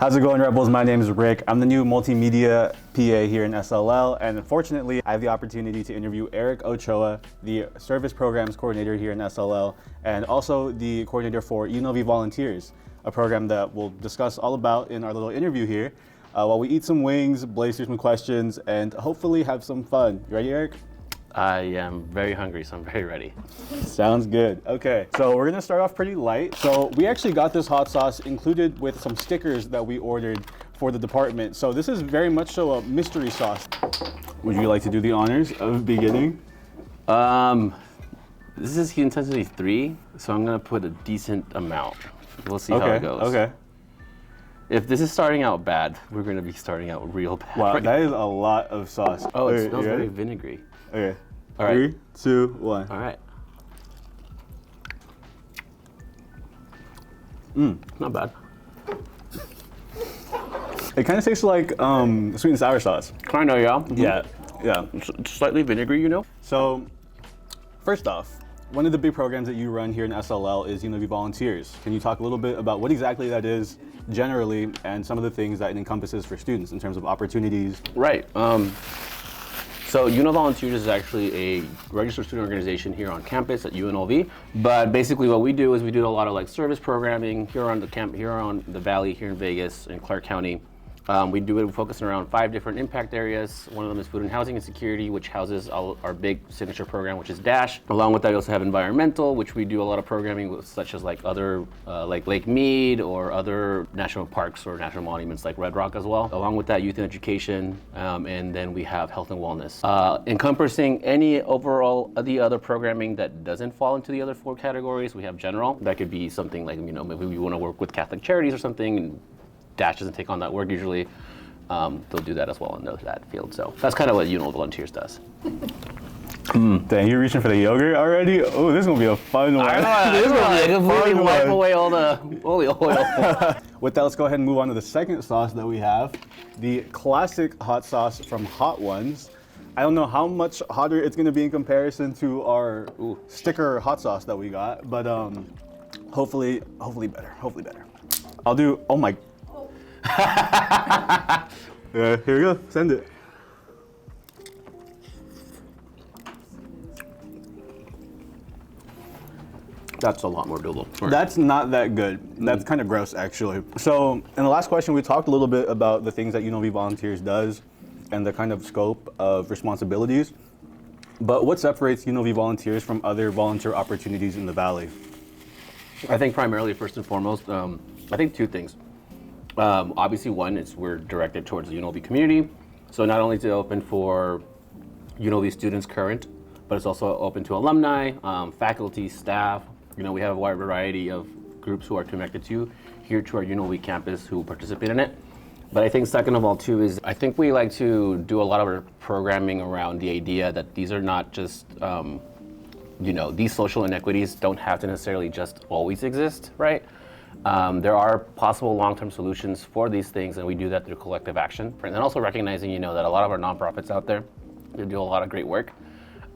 How's it going, Rebels? My name is Rick. I'm the new multimedia PA here in SLL, and unfortunately, I have the opportunity to interview Eric Ochoa, the Service Programs Coordinator here in SLL, and also the coordinator for UNLVolunteers, a program that we'll discuss all about in our little interview here, while we eat some wings, blaze through some questions, and hopefully have some fun. You ready, Eric? I am very hungry, so I'm very ready. Sounds good. Okay, so we're gonna start off pretty light. So we actually got this hot sauce included with some stickers that we ordered for the department. So this is very much so a mystery sauce. Would you like to do the honors of beginning? This is heat intensity 3, so I'm gonna put a decent amount. We'll see how it goes. Okay. If this is starting out bad, we're gonna be starting out real bad. Wow, that is a lot of sauce. Oh, it smells very vinegary. Okay. All right. 3, 2, 1. All right. Not bad. It kind of tastes like sweet and sour sauce. Kinda, yeah. Yeah. It's slightly vinegary, you know? So, first off, one of the big programs that you run here in SLL is UNLVolunteers. Can you talk a little bit about what exactly that is generally and some of the things that it encompasses for students in terms of opportunities? Right. So UNLVolunteers is actually a registered student organization here on campus at UNLV. But basically what we do is we do a lot of like service programming here on the Valley, here in Vegas, in Clark County. We do it focusing around 5 different impact areas. One of them is food and housing and security, which houses our big signature program, which is DASH. Along with that, we also have environmental, which we do a lot of programming with, such as like other, like Lake Mead or other national parks or national monuments like Red Rock as well. Along with that, youth and education, and then we have health and wellness. Encompassing any overall the other programming that doesn't fall into the other 4 categories, we have general. That could be something like, you know, maybe we want to work with Catholic charities or something, and DASH doesn't take on that work usually. They'll do that as well in that field. So that's kind of what UNLVolunteers does. Dang, you're reaching for the yogurt already? Oh, this is gonna be a fun one. This is gonna be completely wipe away all the oil. With that, let's go ahead and move on to the second sauce that we have, the classic hot sauce from Hot Ones. I don't know how much hotter it's gonna be in comparison to our sticker hot sauce that we got, but hopefully better. I'll do, oh my. Here we go, send it. That's a lot more doable. That's not that good. That's kind of gross, actually. So, in the last question, we talked a little bit about the things that UNLVolunteers does and the kind of scope of responsibilities. But what separates UNLVolunteers from other volunteer opportunities in the Valley? I think primarily, first and foremost, I think 2 things. Obviously, one is we're directed towards the UNLV community. So not only is it open for UNLV students current, but it's also open to alumni, faculty, staff. You know, we have a wide variety of groups who are connected to here to our UNLV campus who participate in it. But I think second of all too is I think we like to do a lot of our programming around the idea that these are not just, you know, these social inequities don't have to necessarily just always exist, right? There are possible long-term solutions for these things, and we do that through collective action. And also recognizing, you know, that a lot of our nonprofits out there, they do a lot of great work,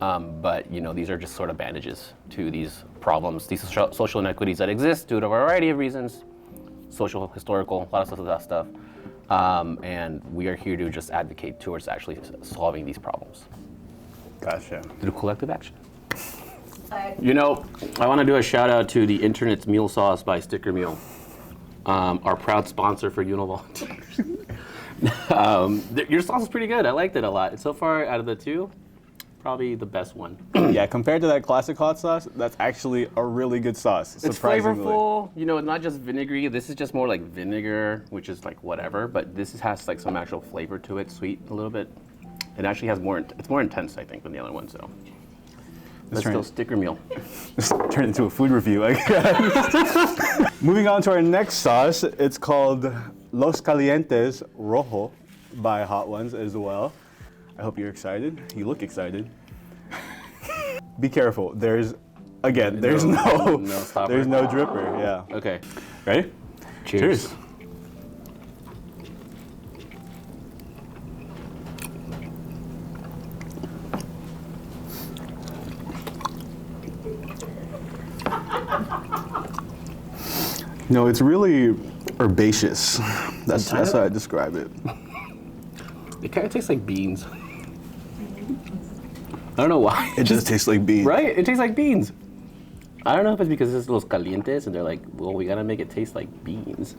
but, you know, these are just sort of bandages to these problems, these social inequities that exist due to a variety of reasons, social, historical, a lot of that stuff. And we are here to just advocate towards actually solving these problems. Gotcha. Through collective action. You know, I want to do a shout out to the Internet's Meal Sauce by Sticker Meal, our proud sponsor for UNLVolunteers. Your sauce is pretty good. I liked it a lot. So far, out of the 2, probably the best one. Yeah, compared to that classic hot sauce, that's actually a really good sauce. It's flavorful. You know, not just vinegary. This is just more like vinegar, which is like whatever. But this has like some actual flavor to it, sweet a little bit. It actually has more. It's more intense, I think, than the other one. So. Let's still Sticker Meal. This turned into a food review, I guess. Moving on to our next sauce, it's called Los Calientes Rojo by Hot Ones as well. I hope you're excited. You look excited. Be careful. There's no dripper. Yeah. Okay. Ready? Cheers. No, it's really Herbaceous. That's how I describe it. It kind of tastes like beans. I don't know why. It just tastes like beans. Right? It tastes like beans. I don't know if it's because it's los calientes and they're like, well, we gotta make it taste like beans.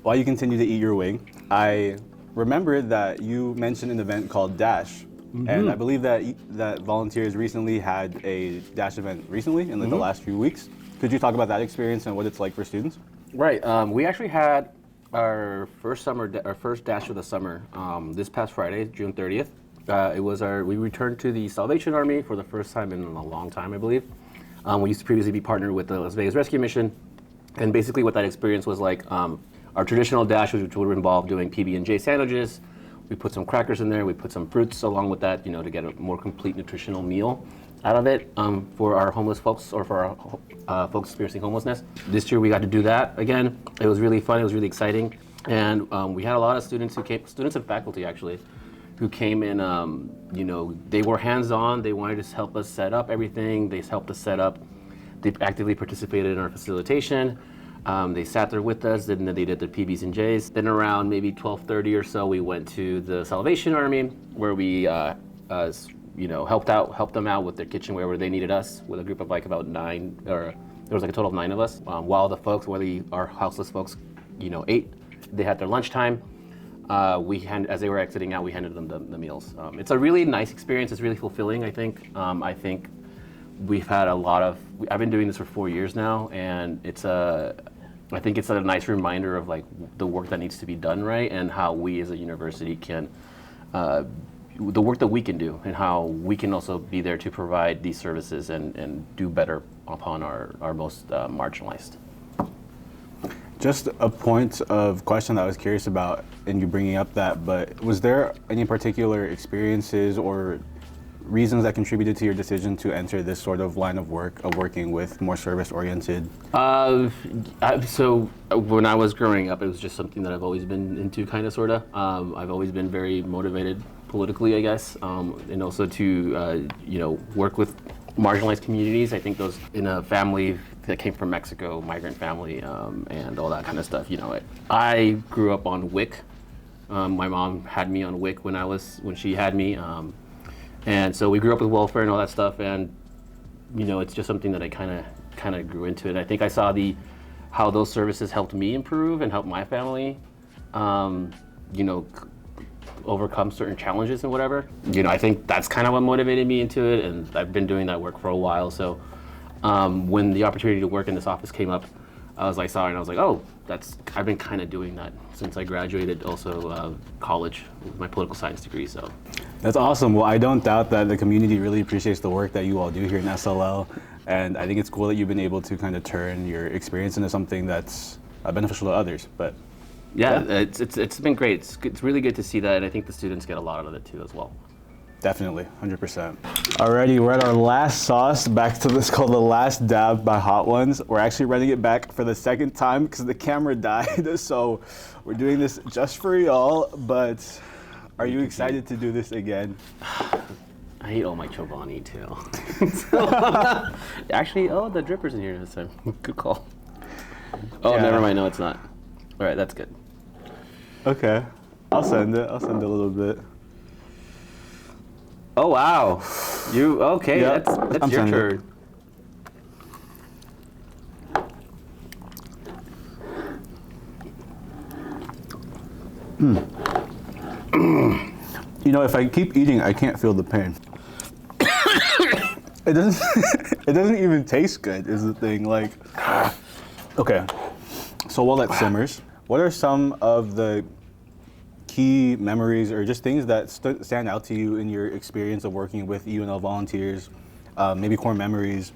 While you continue to eat your wing, I remembered that you mentioned an event called Dash. And I believe that volunteers recently had a Dash event recently in like the last few weeks. Could you talk about that experience and what it's like for students? Right. We actually had our first Dash of the summer this past Friday, June 30th. We returned to the Salvation Army for the first time in a long time, I believe. We used to previously be partnered with the Las Vegas Rescue Mission. And basically what that experience was like, our traditional Dash, which would involve doing PB&J sandwiches. We put some crackers in there, we put some fruits along with that, to get a more complete nutritional meal out of it for our homeless folks or for our folks experiencing homelessness. This year we got to do that again. It was really fun, it was really exciting. And we had a lot of students students and faculty actually, who came in, they were hands-on, they wanted to help us set up everything, they helped us set up, they actively participated in our facilitation. They sat there with us, and then they did their PBs and Js. Then around maybe 12:30 or so, we went to the Salvation Army, where we helped them out with their kitchen wherever they needed us, with a group of like about 9, or there was like a total of 9 of us. While our houseless folks, ate, they had their lunchtime. As they were exiting out, we handed them the meals. It's a really nice experience. It's really fulfilling, I think. I think we've had I've been doing this for 4 years now, and I think it's a nice reminder of like the work that needs to be done, right? And how we as a university can, the work that we can do, and how we can also be there to provide these services and do better upon our most marginalized. Just a point of question that I was curious about, and you bringing up that, but was there any particular experiences or reasons that contributed to your decision to enter this sort of line of work, of working with more service-oriented? So when I was growing up, it was just something that I've always been into, kind of, sort of. I've always been very motivated politically, I guess, and also to, work with marginalized communities. I think those in a family that came from Mexico, migrant family, and all that kind of stuff. I grew up on WIC. My mom had me on WIC when she had me. And so we grew up with welfare and all that stuff, and it's just something that I kind of grew into. And I think I saw how those services helped me improve and help my family, overcome certain challenges and whatever. I think that's kind of what motivated me into it, and I've been doing that work for a while. So when the opportunity to work in this office came up, I was like, and I was like, oh, I've been kind of doing that since I graduated also college with my political science degree. So that's awesome. Well, I don't doubt that the community really appreciates the work that you all do here in SLL, and I think it's cool that you've been able to kind of turn your experience into something that's beneficial to others. But yeah. It's been great. It's really good to see that, and I think the students get a lot out of it too as well. Definitely, 100%. Alrighty, we're at our last sauce, back to this called the Last Dab by Hot Ones. We're actually running it back for the second time because the camera died, so we're doing this just for y'all, but are you excited to do this again? I ate all my Chobani too. Actually, the dripper's in here this time. Good call. Oh, yeah. Never mind, no it's not. All right, that's good. Okay, I'll send it a little bit. Oh wow, okay? Yep. That's your turn. If I keep eating, I can't feel the pain. It doesn't even taste good. Is the thing like? Okay, so while that simmers, what are some of the key memories or just things that stand out to you in your experience of working with UNLVolunteers, maybe core memories,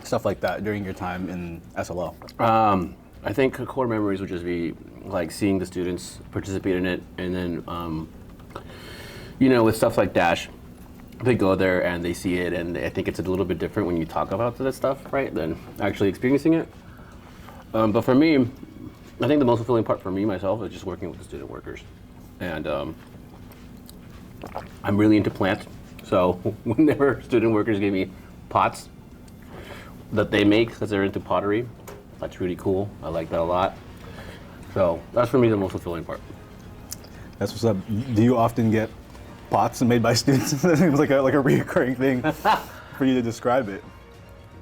stuff like that during your time in SLL? I think core memories would just be like seeing the students participate in it, and then with stuff like Dash, they go there and they see it, and I think it's a little bit different when you talk about this stuff, right, than actually experiencing it. But for me, I think the most fulfilling part for me myself is just working with the student workers. And I'm really into plants, so whenever student workers give me pots, that they make because they're into pottery. That's really cool. I like that a lot. So that's for me the most fulfilling part. That's what's up. Do you often get pots made by students? It seems like a reoccurring thing for you to describe it.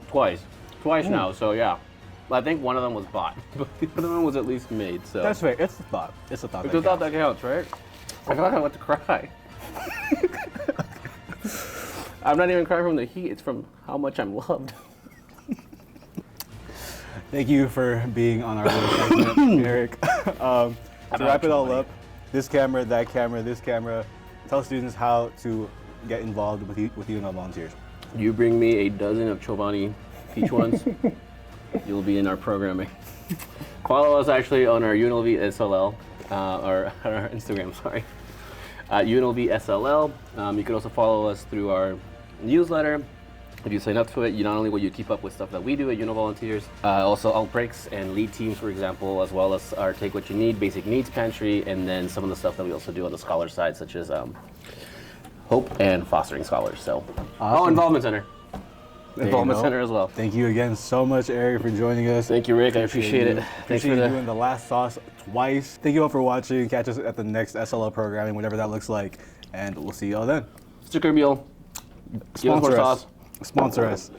Twice now. So yeah, I think one of them was bought, but the other one was at least made. So That's right. It's the thought. It's the thought. it's the thought that counts, right? I feel like I want to cry. I'm not even crying from the heat. It's from how much I'm loved. Thank you for being on our little segment, Eric. To wrap it all up, this camera, that camera, this camera. Tell students how to get involved with UNLVolunteers. You bring me a dozen of Chobani peach ones, you'll be in our programming. Follow us actually on our UNLV SLL, or on our Instagram, sorry, at UNLV SLL. You can also follow us through our newsletter. If you sign up to it, not only will you keep up with stuff that we do at UNLVolunteers, also outbreaks and lead teams, for example, as well as our Take What You Need, Basic Needs Pantry, and then some of the stuff that we also do on the scholar side, such as Hope and Fostering Scholars. So, Awesome. Involvement Center. There you Involvement go. Center as well. Thank you again so much, Eric, for joining us. Thank you, Rick. I appreciate it. Thanks Appreciate for you the. doing the last sauce twice. Thank you all for watching. Catch us at the next SLL programming, whatever that looks like, and we'll see y'all then. Mr. Kirby'll give us more Sponsor sauce. us. Sponsor us.